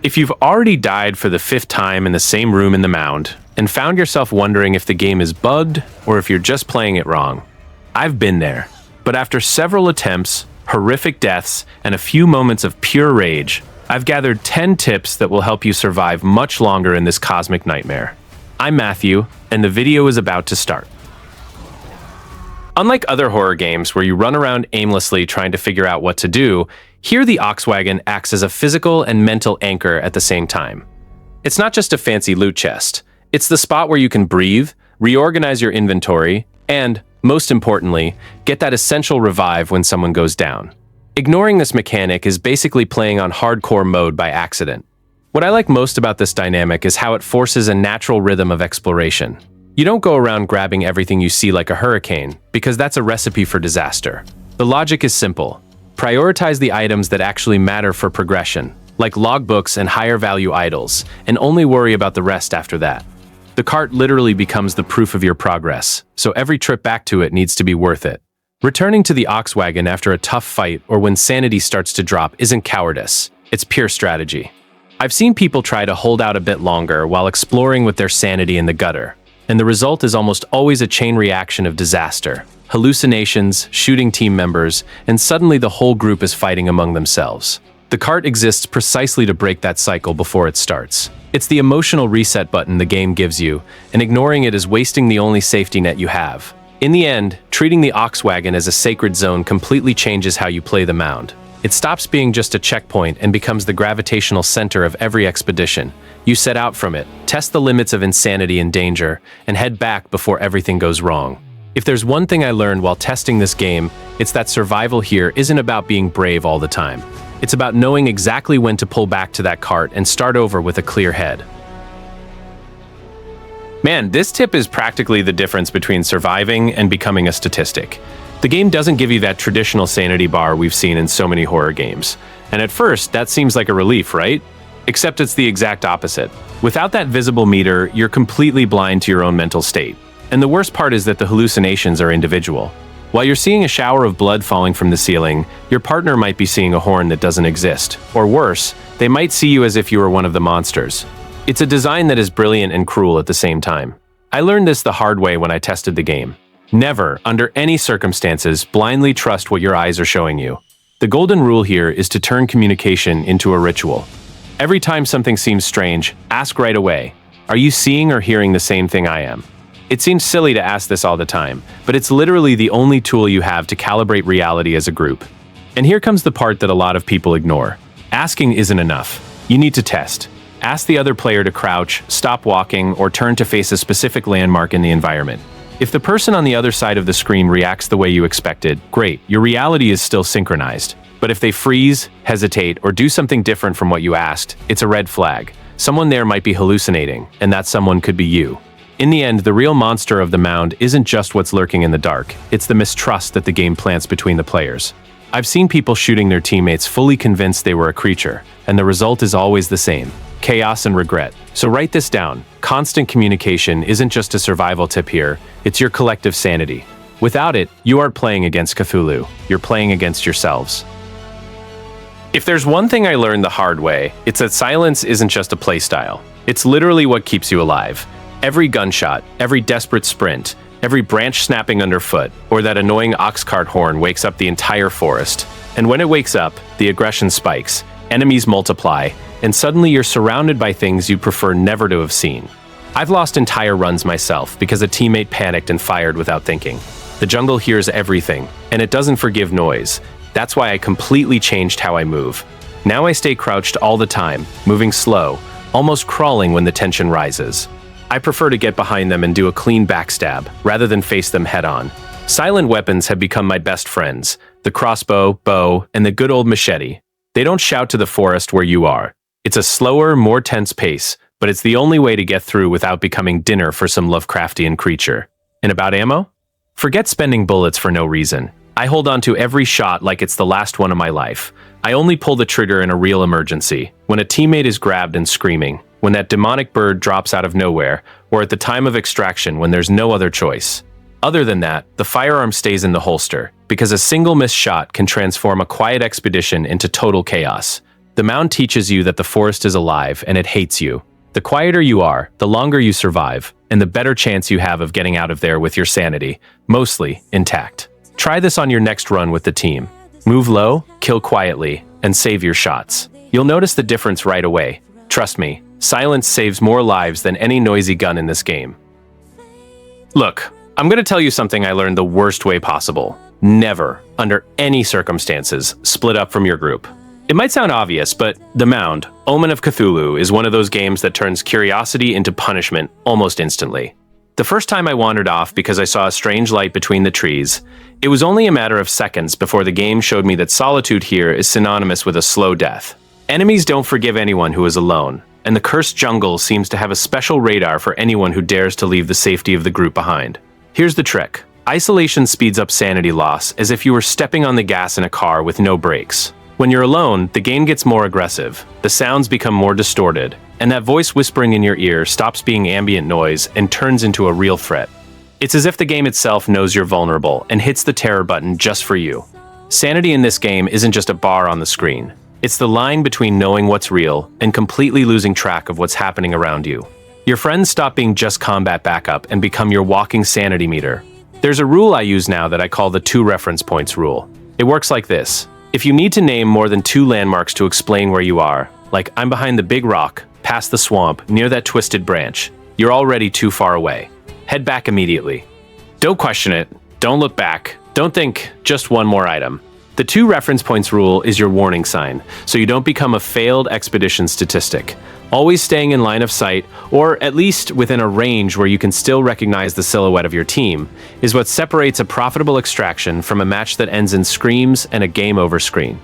If you've already died for the 5th time in the same room in the Mound, and found yourself wondering if the game is bugged or if you're just playing it wrong, I've been there. But after several attempts, horrific deaths, and a few moments of pure rage, I've gathered 10 tips that will help you survive much longer in this cosmic nightmare. I'm Matthew, and the video is about to start. Unlike other horror games where you run around aimlessly trying to figure out what to do, here the ox-wagon acts as a physical and mental anchor at the same time. It's not just a fancy loot chest. It's the spot where you can breathe, reorganize your inventory, and, most importantly, get that essential revive when someone goes down. Ignoring this mechanic is basically playing on hardcore mode by accident. What I like most about this dynamic is how it forces a natural rhythm of exploration. You don't go around grabbing everything you see like a hurricane, because that's a recipe for disaster. The logic is simple. Prioritize the items that actually matter for progression, like logbooks and higher value idols, and only worry about the rest after that. The cart literally becomes the proof of your progress, so every trip back to it needs to be worth it. Returning to the ox-wagon after a tough fight or when sanity starts to drop isn't cowardice, it's pure strategy. I've seen people try to hold out a bit longer while exploring with their sanity in the gutter, and the result is almost always a chain reaction of disaster. Hallucinations, shooting team members, and suddenly the whole group is fighting among themselves. The cart exists precisely to break that cycle before it starts. It's the emotional reset button the game gives you, and ignoring it is wasting the only safety net you have. In the end, treating the ox-wagon as a sacred zone completely changes how you play the Mound. It stops being just a checkpoint and becomes the gravitational center of every expedition. You set out from it, test the limits of insanity and danger, and head back before everything goes wrong. If there's one thing I learned while testing this game, it's that survival here isn't about being brave all the time. It's about knowing exactly when to pull back to that cart and start over with a clear head. Man, this tip is practically the difference between surviving and becoming a statistic. The game doesn't give you that traditional sanity bar we've seen in so many horror games. And at first, that seems like a relief, right? Except it's the exact opposite. Without that visible meter, you're completely blind to your own mental state. And the worst part is that the hallucinations are individual. While you're seeing a shower of blood falling from the ceiling, your partner might be seeing a horn that doesn't exist. Or worse, they might see you as if you were one of the monsters. It's a design that is brilliant and cruel at the same time. I learned this the hard way when I tested the game. Never, under any circumstances, blindly trust what your eyes are showing you. The golden rule here is to turn communication into a ritual. Every time something seems strange, ask right away, are you seeing or hearing the same thing I am? It seems silly to ask this all the time, but it's literally the only tool you have to calibrate reality as a group. And here comes the part that a lot of people ignore. Asking isn't enough. You need to test. Ask the other player to crouch, stop walking, or turn to face a specific landmark in the environment. If the person on the other side of the screen reacts the way you expected, great, your reality is still synchronized. But if they freeze, hesitate, or do something different from what you asked, it's a red flag. Someone there might be hallucinating, and that someone could be you. In the end, the real monster of the Mound isn't just what's lurking in the dark, it's the mistrust that the game plants between the players. I've seen people shooting their teammates fully convinced they were a creature, and the result is always the same. Chaos and regret. So write this down. Constant communication isn't just a survival tip here, it's your collective sanity. Without it, you aren't playing against Cthulhu, you're playing against yourselves. If there's one thing I learned the hard way, it's that silence isn't just a playstyle. It's literally what keeps you alive. Every gunshot, every desperate sprint, every branch snapping underfoot, or that annoying ox cart horn wakes up the entire forest. And when it wakes up, the aggression spikes, enemies multiply, and suddenly you're surrounded by things you'd prefer never to have seen. I've lost entire runs myself because a teammate panicked and fired without thinking. The jungle hears everything, and it doesn't forgive noise. That's why I completely changed how I move. Now I stay crouched all the time, moving slow, almost crawling when the tension rises. I prefer to get behind them and do a clean backstab, rather than face them head-on. Silent weapons have become my best friends, the crossbow, bow, and the good old machete. They don't shout to the forest where you are. It's a slower, more tense pace, but it's the only way to get through without becoming dinner for some Lovecraftian creature. And about ammo? Forget spending bullets for no reason. I hold on to every shot like it's the last one of my life. I only pull the trigger in a real emergency, when a teammate is grabbed and screaming, when that demonic bird drops out of nowhere, or at the time of extraction when there's no other choice. Other than that, the firearm stays in the holster, because a single missed shot can transform a quiet expedition into total chaos. The Mound teaches you that the forest is alive and it hates you. The quieter you are, the longer you survive, and the better chance you have of getting out of there with your sanity, mostly intact. Try this on your next run with the team. Move low, kill quietly, and save your shots. You'll notice the difference right away. Trust me, silence saves more lives than any noisy gun in this game. Look, I'm gonna tell you something I learned the worst way possible. Never, under any circumstances, split up from your group. It might sound obvious, but the Mound, Omen of Cthulhu, is one of those games that turns curiosity into punishment almost instantly. The first time I wandered off because I saw a strange light between the trees, it was only a matter of seconds before the game showed me that solitude here is synonymous with a slow death. Enemies don't forgive anyone who is alone, and the cursed jungle seems to have a special radar for anyone who dares to leave the safety of the group behind. Here's the trick. Isolation speeds up sanity loss as if you were stepping on the gas in a car with no brakes. When you're alone, the game gets more aggressive, the sounds become more distorted, and that voice whispering in your ear stops being ambient noise and turns into a real threat. It's as if the game itself knows you're vulnerable and hits the terror button just for you. Sanity in this game isn't just a bar on the screen. It's the line between knowing what's real and completely losing track of what's happening around you. Your friends stop being just combat backup and become your walking sanity meter. There's a rule I use now that I call the 2 reference points rule. It works like this. If you need to name more than 2 landmarks to explain where you are, like I'm behind the big rock, past the swamp, near that twisted branch, you're already too far away. Head back immediately. Don't question it. Don't look back. Don't think, just one more item. The 2 reference points rule is your warning sign, so you don't become a failed expedition statistic. Always staying in line of sight, or at least within a range where you can still recognize the silhouette of your team, is what separates a profitable extraction from a match that ends in screams and a game over screen.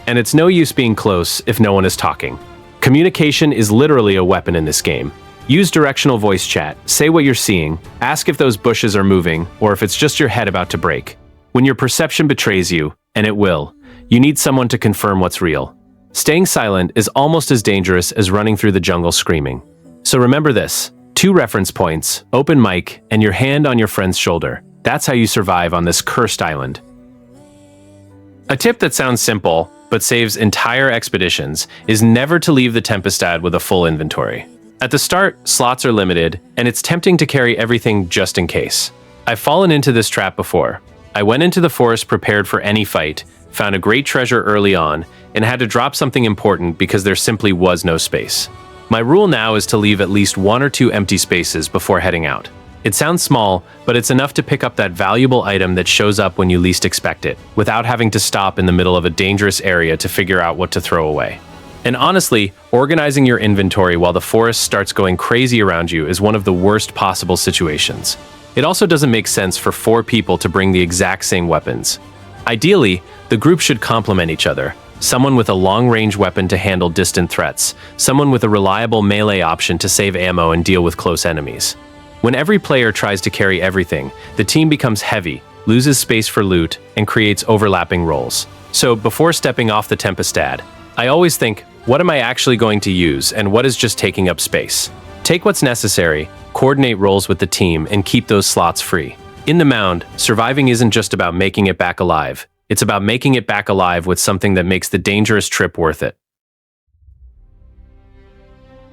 And it's no use being close if no one is talking. Communication is literally a weapon in this game. Use directional voice chat, say what you're seeing, ask if those bushes are moving, or if it's just your head about to break. When your perception betrays you, and it will, you need someone to confirm what's real. Staying silent is almost as dangerous as running through the jungle screaming. So remember this, 2 reference points, open mic, and your hand on your friend's shoulder. That's how you survive on this cursed island. A tip that sounds simple, but saves entire expeditions, is never to leave the Tempestad with a full inventory. At the start, slots are limited, and it's tempting to carry everything just in case. I've fallen into this trap before. I went into the forest prepared for any fight, found a great treasure early on, and had to drop something important because there simply was no space. My rule now is to leave at least 1 or 2 empty spaces before heading out. It sounds small, but it's enough to pick up that valuable item that shows up when you least expect it, without having to stop in the middle of a dangerous area to figure out what to throw away. And honestly, organizing your inventory while the forest starts going crazy around you is one of the worst possible situations. It also doesn't make sense for 4 people to bring the exact same weapons. Ideally, the group should complement each other. Someone with a long-range weapon to handle distant threats, someone with a reliable melee option to save ammo and deal with close enemies. When every player tries to carry everything, the team becomes heavy, loses space for loot, and creates overlapping roles. So before stepping off the Tempestad, I always think, what am I actually going to use and what is just taking up space? Take what's necessary, coordinate roles with the team, and keep those slots free. In the Mound, surviving isn't just about making it back alive. It's about making it back alive with something that makes the dangerous trip worth it.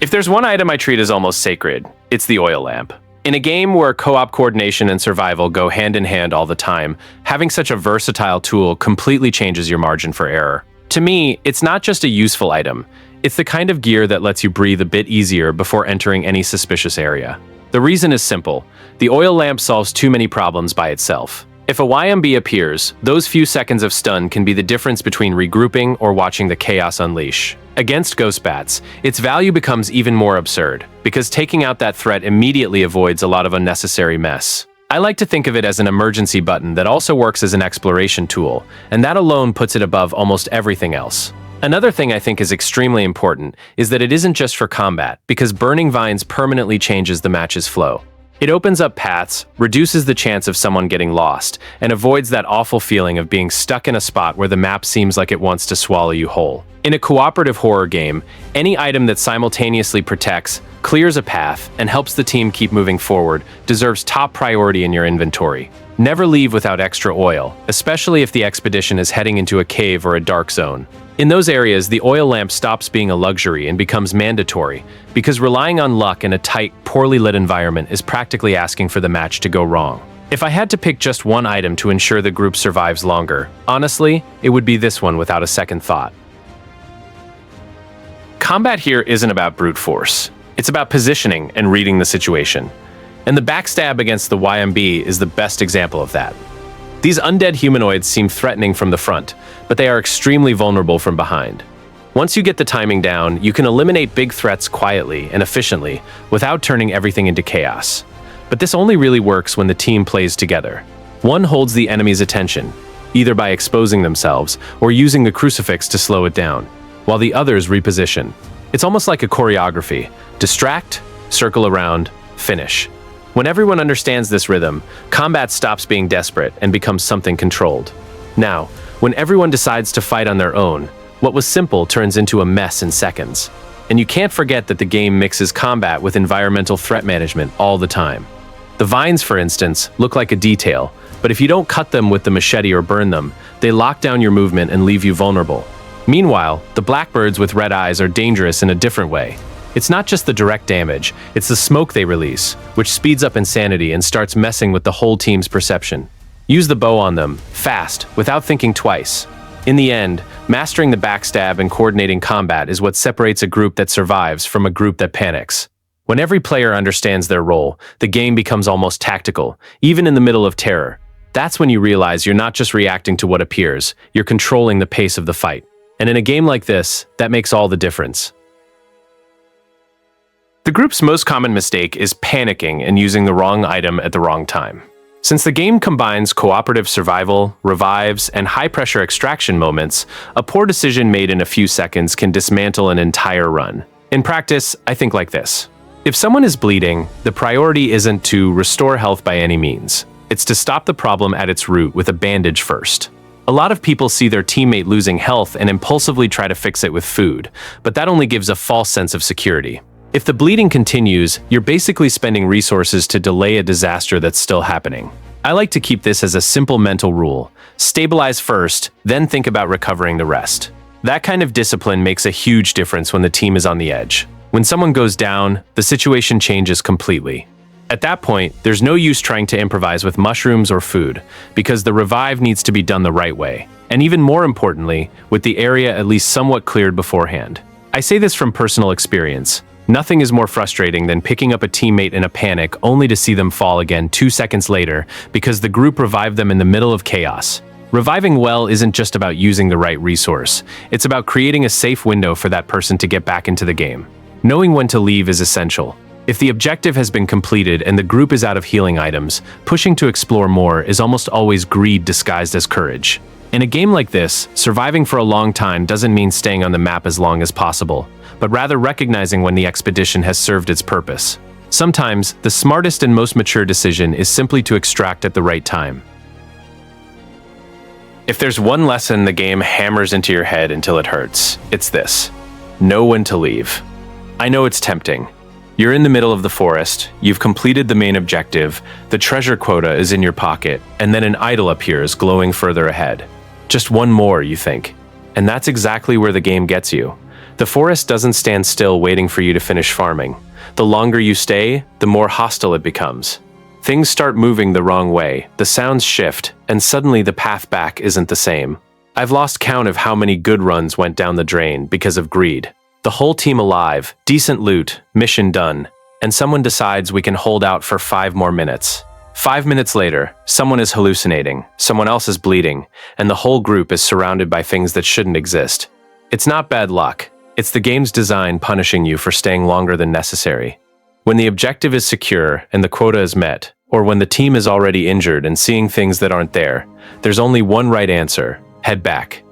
If there's one item I treat as almost sacred, it's the oil lamp. In a game where co-op coordination and survival go hand in hand all the time, having such a versatile tool completely changes your margin for error. To me, it's not just a useful item. It's the kind of gear that lets you breathe a bit easier before entering any suspicious area. The reason is simple. The oil lamp solves too many problems by itself. If a YMB appears, those few seconds of stun can be the difference between regrouping or watching the chaos unleash. Against ghost bats, its value becomes even more absurd, because taking out that threat immediately avoids a lot of unnecessary mess. I like to think of it as an emergency button that also works as an exploration tool, and that alone puts it above almost everything else. Another thing I think is extremely important is that it isn't just for combat, because burning vines permanently changes the match's flow. It opens up paths, reduces the chance of someone getting lost, and avoids that awful feeling of being stuck in a spot where the map seems like it wants to swallow you whole. In a cooperative horror game, any item that simultaneously protects, clears a path, and helps the team keep moving forward deserves top priority in your inventory. Never leave without extra oil, especially if the expedition is heading into a cave or a dark zone. In those areas, the oil lamp stops being a luxury and becomes mandatory, because relying on luck in a tight, poorly lit environment is practically asking for the match to go wrong. If I had to pick just one item to ensure the group survives longer, honestly, it would be this one without a second thought. Combat here isn't about brute force. It's about positioning and reading the situation. And the backstab against the YMB is the best example of that. These undead humanoids seem threatening from the front, but they are extremely vulnerable from behind. Once you get the timing down, you can eliminate big threats quietly and efficiently without turning everything into chaos. But this only really works when the team plays together. One holds the enemy's attention, either by exposing themselves or using the crucifix to slow it down, while the others reposition. It's almost like a choreography. Distract, circle around, finish. When everyone understands this rhythm, combat stops being desperate and becomes something controlled. Now, when everyone decides to fight on their own, what was simple turns into a mess in seconds. And you can't forget that the game mixes combat with environmental threat management all the time. The vines, for instance, look like a detail, but if you don't cut them with the machete or burn them, they lock down your movement and leave you vulnerable. Meanwhile, the blackbirds with red eyes are dangerous in a different way. It's not just the direct damage, it's the smoke they release, which speeds up insanity and starts messing with the whole team's perception. Use the bow on them, fast, without thinking twice. In the end, mastering the backstab and coordinating combat is what separates a group that survives from a group that panics. When every player understands their role, the game becomes almost tactical, even in the middle of terror. That's when you realize you're not just reacting to what appears, you're controlling the pace of the fight. And in a game like this, that makes all the difference. The group's most common mistake is panicking and using the wrong item at the wrong time. Since the game combines cooperative survival, revives, and high-pressure extraction moments, a poor decision made in a few seconds can dismantle an entire run. In practice, I think like this. If someone is bleeding, the priority isn't to restore health by any means. It's to stop the problem at its root with a bandage first. A lot of people see their teammate losing health and impulsively try to fix it with food, but that only gives a false sense of security. If the bleeding continues, you're basically spending resources to delay a disaster that's still happening. I like to keep this as a simple mental rule. Stabilize first, then think about recovering the rest. That kind of discipline makes a huge difference when the team is on the edge. When someone goes down, the situation changes completely. At that point, there's no use trying to improvise with mushrooms or food, because the revive needs to be done the right way. And even more importantly, with the area at least somewhat cleared beforehand. I say this from personal experience. Nothing is more frustrating than picking up a teammate in a panic only to see them fall again 2 seconds later because the group revived them in the middle of chaos. Reviving well isn't just about using the right resource. It's about creating a safe window for that person to get back into the game. Knowing when to leave is essential. If the objective has been completed and the group is out of healing items, pushing to explore more is almost always greed disguised as courage. In a game like this, surviving for a long time doesn't mean staying on the map as long as possible, but rather recognizing when the expedition has served its purpose. Sometimes, the smartest and most mature decision is simply to extract at the right time. If there's one lesson the game hammers into your head until it hurts, it's this: know when to leave. I know it's tempting. You're in the middle of the forest, you've completed the main objective, the treasure quota is in your pocket, and then an idol appears glowing further ahead. Just one more, you think. And that's exactly where the game gets you. The forest doesn't stand still waiting for you to finish farming. The longer you stay, the more hostile it becomes. Things start moving the wrong way, the sounds shift, and suddenly the path back isn't the same. I've lost count of how many good runs went down the drain because of greed. The whole team alive, decent loot, mission done, and someone decides we can hold out for 5 more minutes. 5 minutes later, someone is hallucinating, someone else is bleeding, and the whole group is surrounded by things that shouldn't exist. It's not bad luck. It's the game's design punishing you for staying longer than necessary. When the objective is secure and the quota is met, or when the team is already injured and seeing things that aren't there, there's only one right answer: head back.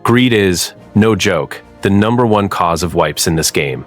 Greed is, no joke, the #1 cause of wipes in this game.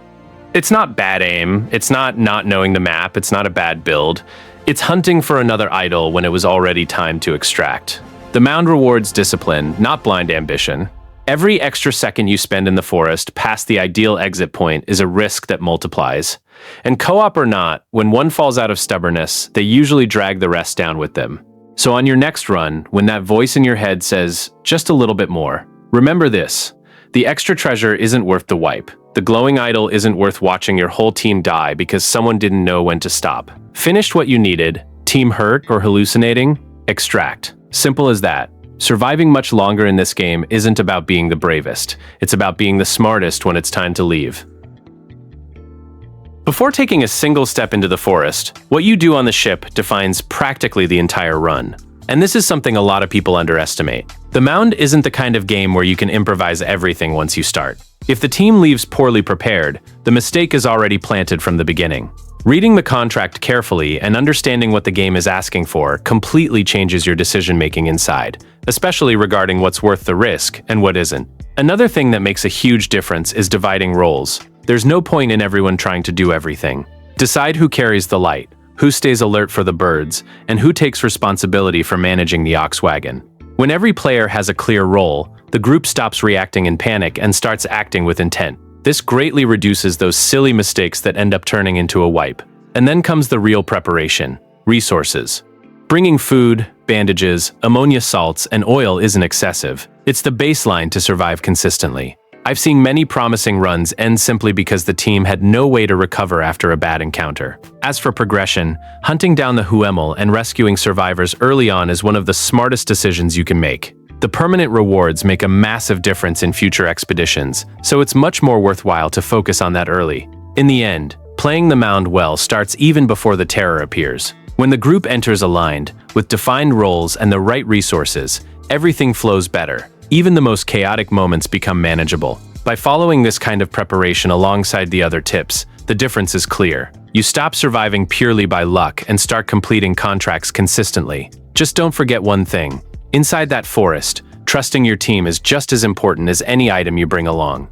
It's not bad aim, it's not knowing the map, it's not a bad build. It's hunting for another idol when it was already time to extract. The Mound rewards discipline, not blind ambition. Every extra second you spend in the forest past the ideal exit point is a risk that multiplies. And co-op or not, when one falls out of stubbornness, they usually drag the rest down with them. So on your next run, when that voice in your head says, just a little bit more, remember this: The extra treasure isn't worth the wipe. The glowing idol isn't worth watching your whole team die because someone didn't know when to stop. Finished what you needed, team hurt or hallucinating? Extract. Simple as that. Surviving much longer in this game isn't about being the bravest. It's about being the smartest when it's time to leave. Before taking a single step into the forest, what you do on the ship defines practically the entire run. And this is something a lot of people underestimate. The Mound isn't the kind of game where you can improvise everything once you start. If the team leaves poorly prepared, the mistake is already planted from the beginning. Reading the contract carefully and understanding what the game is asking for completely changes your decision-making inside, especially regarding what's worth the risk and what isn't. Another thing that makes a huge difference is dividing roles. There's no point in everyone trying to do everything. Decide who carries the light, who stays alert for the birds, and who takes responsibility for managing the ox-wagon. When every player has a clear role, the group stops reacting in panic and starts acting with intent. This greatly reduces those silly mistakes that end up turning into a wipe. And then comes the real preparation: resources. Bringing food, bandages, ammonia salts, and oil isn't excessive. It's the baseline to survive consistently. I've seen many promising runs end simply because the team had no way to recover after a bad encounter. As for progression, hunting down the Huemel and rescuing survivors early on is one of the smartest decisions you can make. The permanent rewards make a massive difference in future expeditions, so it's much more worthwhile to focus on that early. In the end, playing the Mound well starts even before the terror appears. When the group enters aligned, with defined roles and the right resources, everything flows better. Even the most chaotic moments become manageable. By following this kind of preparation alongside the other tips, the difference is clear. You stop surviving purely by luck and start completing contracts consistently. Just don't forget one thing. Inside that forest, trusting your team is just as important as any item you bring along.